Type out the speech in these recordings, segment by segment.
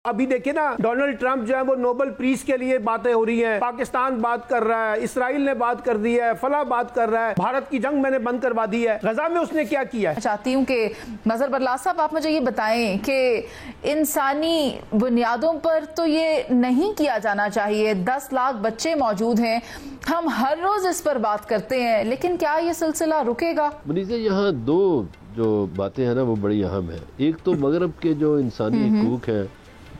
अभी देखिए ना, डोनाल्ड ट्रंप जो है वो नोबेल पीस के लिए बातें हो रही हैं, पाकिस्तान बात कर रहा है, इसराइल ने बात कर दी है, फला बात कर रहा है, भारत की जंग मैंने बंद करवा दी है। गजा में उसने क्या किया है? चाहती हूँ कि मजहर बरलास साहब आप मुझे ये बताएं कि इंसानी बुनियादों पर तो ये नहीं किया जाना चाहिए। 10 लाख बच्चे मौजूद हैं, हम हर रोज इस पर बात करते हैं, लेकिन क्या ये सिलसिला रुकेगा? मुनीज़ा, यहाँ दो जो बातें हैं ना वो बड़ी अहम है। एक तो मगरब के जो इंसानी हकूक हैं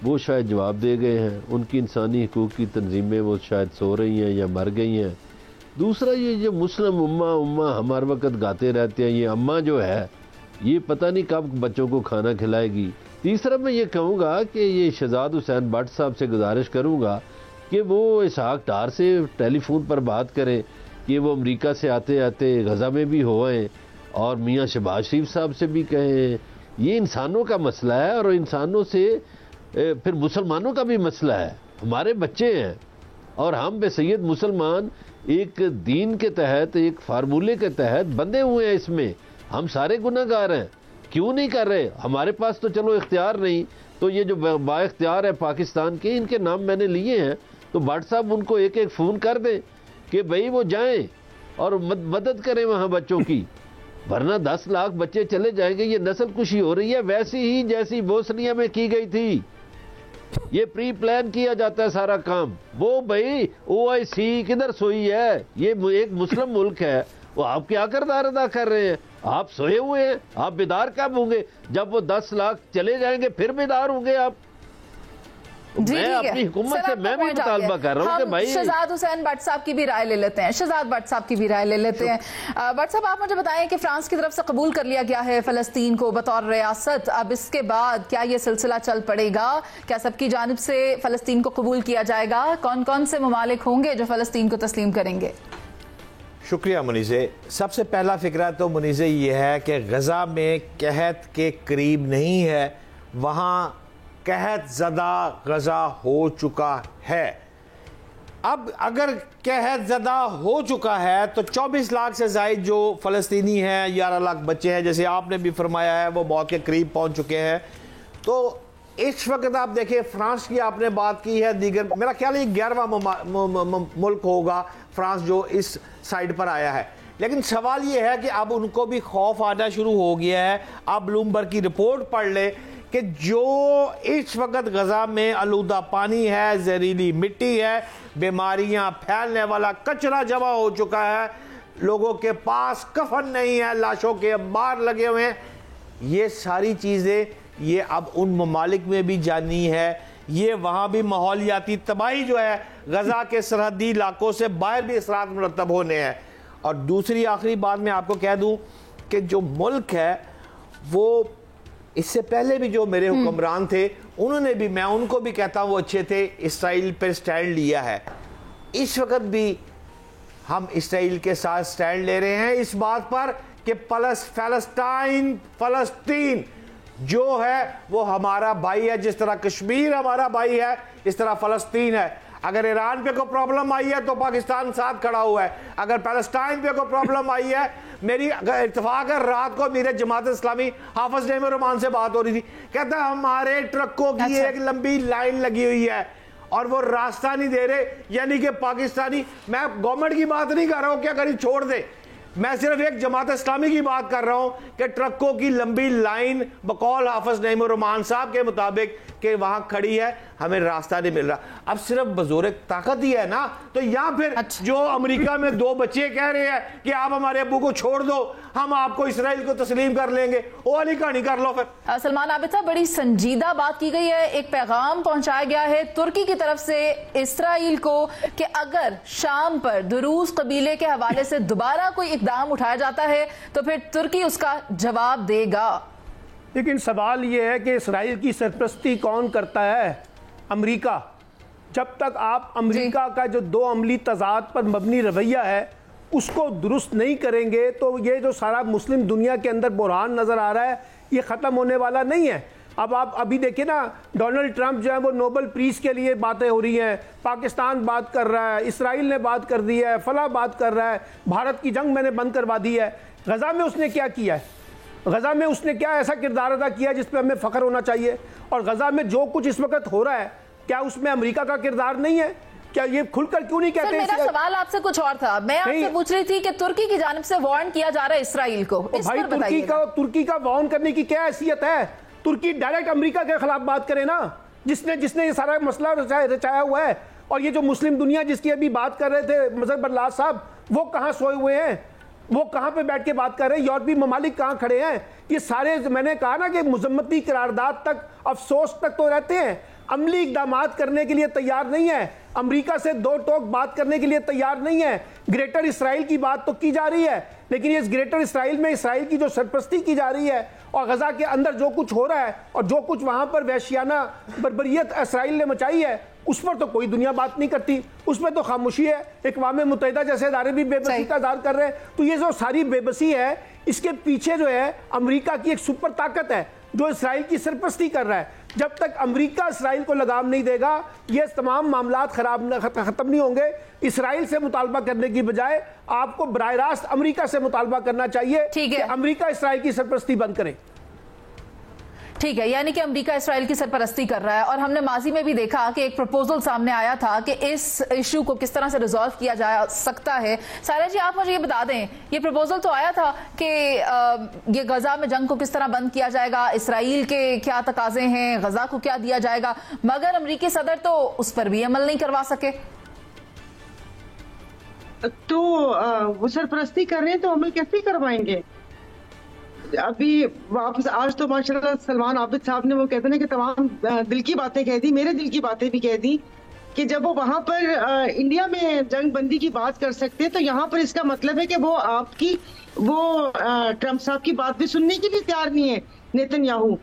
वो शायद जवाब दे गए हैं, उनकी इंसानी हकूक की तंजीमें वो शायद सो रही हैं या मर गई हैं। दूसरा ये जो मुस्लिम उम्मा हमारे वक्त गाते रहते हैं, ये अम्मा जो है ये पता नहीं कब बच्चों को खाना खिलाएगी। तीसरा मैं ये कहूँगा कि ये शहजाद हुसैन भट्ट साहब से गुजारिश करूँगा कि वो इसहाक डार से टेलीफोन पर बात करें कि वो अमेरिका से आते आते गजा में भी हो आए, और मियाँ शहबाज शरीफ साहब से भी कहें। ये इंसानों का मसला है और इंसानों से फिर मुसलमानों का भी मसला है। हमारे बच्चे हैं और हम बेसैयद मुसलमान एक दीन के तहत, एक फार्मूले के तहत बंधे हुए हैं। इसमें हम सारे गुनाहगार हैं। क्यों नहीं कर रहे? हमारे पास तो चलो इख्तियार नहीं, तो ये जो बाइख्तियार है पाकिस्तान के, इनके नाम मैंने लिए हैं, तो भट्ट साहब उनको एक एक फ़ोन कर दें कि भाई वो जाएं और मदद करें वहाँ बच्चों की, वरना 10 लाख बच्चे चले जाएंगे। ये नस्ल कुशी हो रही है वैसी ही जैसी बोस्निया में की गई थी। ये प्री प्लान किया जाता है सारा काम। वो भाई OIC किधर सोई है? ये एक मुस्लिम मुल्क है, वो आप क्या किरदार अदा कर रहे हैं? आप सोए हुए हैं। आप बेदार कब होंगे? जब वो 10 लाख चले जाएंगे फिर बेदार होंगे आप। मैं अपनी हुकूमत से मैं भी मुतालबा कर रहा हूँ कि भाई शहजाद हुसैन भट्ट साहब की भी राय ले लेते हैं। शहजाद भट्ट साहब की भी राय ले लेते हैं। भट्ट साहब, आप मुझे बताएं कि फ्रांस की तरफ से कबूल कर लिया गया है फलस्तीन को बतौर रियासत। अब इसके बाद क्या ये सिलसिला चल पड़ेगा? क्या सबकी जानिब से फलस्तीन को कबूल किया जाएगा? कौन कौन से ममालिक होंगे जो फलस्तीन को तस्लीम करेंगे? शुक्रिया मुनीज़े। सबसे पहला फिक्रा तो मुनीज़े ये है कि गजा में कहत के करीब नहीं है, वहाँ कहत ज़दा गजा हो चुका है। अब अगर कहत ज़दा हो चुका है तो 24 लाख से ज़ायद जो फ़लस्तीनी हैं, 11 लाख बच्चे हैं, जैसे आपने भी फरमाया है, वो मौत के करीब पहुंच चुके हैं। तो इस वक्त आप देखिए, फ्रांस की आपने बात की है, दीगर मेरा ख्याल है 11वां मुल्क होगा फ्रांस जो इस साइड पर आया है। लेकिन सवाल ये है कि अब उनको भी खौफ आना शुरू हो गया है। आप ब्लूमबर्ग की रिपोर्ट पढ़ ले कि जो इस वक्त गजा में आलूदा पानी है, जहरीली मिट्टी है, बीमारियां फैलने वाला कचरा जमा हो चुका है, लोगों के पास कफन नहीं है, लाशों के अंबार लगे हुए हैं। ये सारी चीज़ें ये अब उन ममालिक में भी जानी है। ये वहाँ भी माहौलियाती तबाही जो है, गजा के सरहदी इलाकों से बाहर भी असरात मुरतब होने हैं। और दूसरी आखिरी बात मैं आपको कह दूँ कि जो मुल्क है वो इससे पहले भी जो मेरे हुक्मरान थे उन्होंने भी, मैं उनको भी कहता हूँ वो अच्छे थे, इसराइल पर स्टैंड लिया है। इस वक्त भी हम इसराइल के साथ स्टैंड ले रहे हैं इस बात पर कि फलस्तीन जो है वो हमारा भाई है। जिस तरह कश्मीर हमारा भाई है, इस तरह फलस्तीन है। अगर ईरान पे कोई प्रॉब्लम आई है तो पाकिस्तान साथ खड़ा हुआ है। अगर पैलेस्टाइन पे कोई प्रॉब्लम आई है, मेरी इत्तेफाक है, रात को मेरे जमात इस्लामी हाफिज नईम रहमान से बात हो रही थी, कहता हमारे ट्रकों की एक लंबी लाइन लगी हुई है और वो रास्ता नहीं दे रहे, यानी कि पाकिस्तानी, मैं गवर्नमेंट की बात नहीं कर रहा हूँ कि अगर छोड़ दे, मैं सिर्फ एक जमात इस्लामी की बात कर रहा हूं कि ट्रकों की लंबी लाइन बकौल हाफिज नईम रहमान साहब के मुताबिक कि वहां खड़ी है, हमें रास्ता नहीं मिल रहा। अब सिर्फ बजोरे ताकत ही है ना, तो या फिर जो अमेरिका में 2 बच्चे कह रहे हैं कि आप हमारे अब्बू को छोड़ दो, हम आपको इसराइल को तस्लीम कर लेंगे, वो वाली कहानी कर लो फिर। सलमान आबिद साहब, बड़ी संजीदा बात की गई है। एक पैगाम पहुंचाया गया है तुर्की की तरफ से इसराइल को कि अगर शाम पर दुरूज कबीले के हवाले से दोबारा कोई इकदाम उठाया जाता है तो फिर तुर्की उसका जवाब देगा। लेकिन सवाल ये है कि इसराइल की सरपरस्ती कौन करता है? अमेरिका। जब तक आप अमेरिका का जो 2 अमली तजाद पर मबनी रवैया है उसको दुरुस्त नहीं करेंगे तो ये जो सारा मुस्लिम दुनिया के अंदर बुरहान नज़र आ रहा है ये ख़त्म होने वाला नहीं है। अब आप अभी देखिए ना, डोनाल्ड ट्रंप जो है वो नोबेल पीस के लिए बातें हो रही हैं, पाकिस्तान बात कर रहा है, इसराइल ने बात कर दी है, फला बात कर रहा है, भारत की जंग मैंने बंद करवा दी है। गजा में उसने क्या किया है? गजा में उसने क्या ऐसा किरदार अदा किया जिस पे हमें फख्र होना चाहिए? और गजा में जो कुछ इस वक्त हो रहा है, क्या उसमें अमेरिका का किरदार नहीं है? क्या ये खुलकर क्यों नहीं कहते? मेरा सवाल आपसे कुछ और था। मैं आपसे पूछ रही थी कि तुर्की की जानिब से वार्न किया जा रहा है इसराइल को, इस भाई तुर्की का वार्न करने की क्या हैसियत है? तुर्की डायरेक्ट अमेरिका के खिलाफ बात करे ना, जिसने ये सारा मसला रचाया हुआ है। और ये जो मुस्लिम दुनिया जिसकी अभी बात कर रहे थे मजहर बल्लाज साहब, वो कहाँ सोए हुए हैं? वो कहाँ पे बैठ के बात कर रहे हैं? यूरोपीय ममालिक कहाँ खड़े हैं? ये सारे, मैंने कहा ना कि मुजम्मती करारदाद तक, अफसोस तक तो रहते हैं, अमली इक़दामात करने के लिए तैयार नहीं है। अमेरिका से दो टोक बात करने के लिए तैयार नहीं है। ग्रेटर इसराइल की बात तो की जा रही है, लेकिन इस ग्रेटर इसराइल में इसराइल की जो सरपरस्ती की जा रही है और गजा के अंदर जो कुछ हो रहा है और जो कुछ वहां पर वहशियाना बर्बरियत इसराइल ने मचाई है, उस पर तो कोई दुनिया बात नहीं करती, उसमें तो खामोशी है। अक़वाम मुत्तहिदा जैसे इदारे भी बेबसी का इज़हार कर रहे हैं। तो ये जो सारी बेबसी है, इसके पीछे जो है अमेरिका की एक सुपर ताकत है जो इसराइल की सरपरस्ती कर रहा है। जब तक अमेरिका इसराइल को लगाम नहीं देगा, ये तमाम मामलात खत्म नहीं होंगे। इसराइल से मुतालबा करने की बजाय आपको बराह रास्त अमेरिका से मुतालबा करना चाहिए कि अमेरिका इसराइल की सरपरस्ती बंद करे। ठीक है, यानी कि अमेरिका इसराइल की सरपरस्ती कर रहा है। और हमने माजी में भी देखा कि एक प्रपोजल सामने आया था कि इस इशू को किस तरह से रिजॉल्व किया जा सकता है। सारा जी, आप मुझे ये बता दें, ये प्रपोजल तो आया था कि ये गजा में जंग को किस तरह बंद किया जाएगा, इसराइल के क्या तकाजे हैं, गजा को क्या दिया जाएगा, मगर अमेरिकी सदर तो उस पर भी अमल नहीं करवा सके। तो वो सरपरस्ती कर रहे हैं तो अमल कैसे करवाएंगे? अभी वापस आज तो माशाल्लाह सलमान आबिद साहब ने वो कहते हैं कि तमाम दिल की बातें कह दी, मेरे दिल की बातें भी कह दी कि जब वो वहां पर इंडिया में जंग बंदी की बात कर सकते हैं तो यहाँ पर इसका मतलब है कि वो आपकी ट्रंप साहब की बात भी सुनने के लिए तैयार नहीं है नेतन्याहू।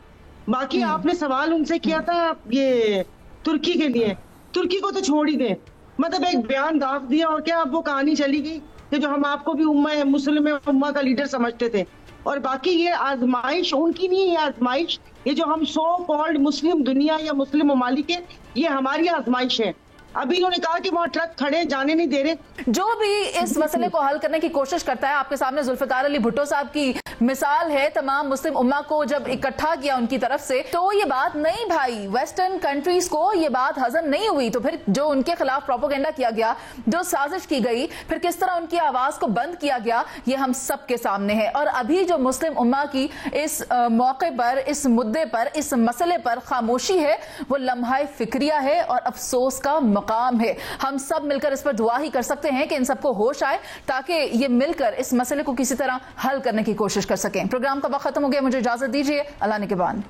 बाकी आपने सवाल उनसे किया था ये तुर्की के लिए, तुर्की को तो छोड़ ही दें, मतलब एक बयान दाफ दिया और क्या अब वो कहानी चली गई कि जो हम आपको भी मुस्लिम उम्मा का लीडर समझते थे। और बाकी ये आजमाइश उनकी नहीं है, ये आजमाइश ये जो हम सो कॉल्ड मुस्लिम दुनिया या मुस्लिम ममालिक है, ये हमारी आजमाइश है। अभी उन्होंने कहा कि वहाँ ट्रक खड़े जाने नहीं दे रहे। जो भी इस मसले को हल करने की कोशिश करता है, आपके सामने जुल्फिकार अली भुट्टो साहब की मिसाल है। तमाम मुस्लिम उम्मा को जब इकट्ठा किया उनकी तरफ से, तो ये बात नहीं भाई, वेस्टर्न कंट्रीज को ये बात हजम नहीं हुई। तो फिर जो उनके खिलाफ प्रोपोगेंडा किया गया, जो साजिश की गई, फिर किस तरह उनकी आवाज को बंद किया गया, ये हम सब के सामने है। और अभी जो मुस्लिम उम्मा की इस मौके पर, इस मुद्दे पर, इस मसले पर खामोशी है, वो लम्हा फिक्रिया है और अफसोस का मकाम है। हम सब मिलकर इस पर दुआ ही कर सकते हैं कि इन सबको होश आए ताकि ये मिलकर इस मसले को किसी तरह हल करने की कोशिश कर सकें। प्रोग्राम का वक्त खत्म हो गया, मुझे इजाजत दीजिए, अल्लाह ने के बाद।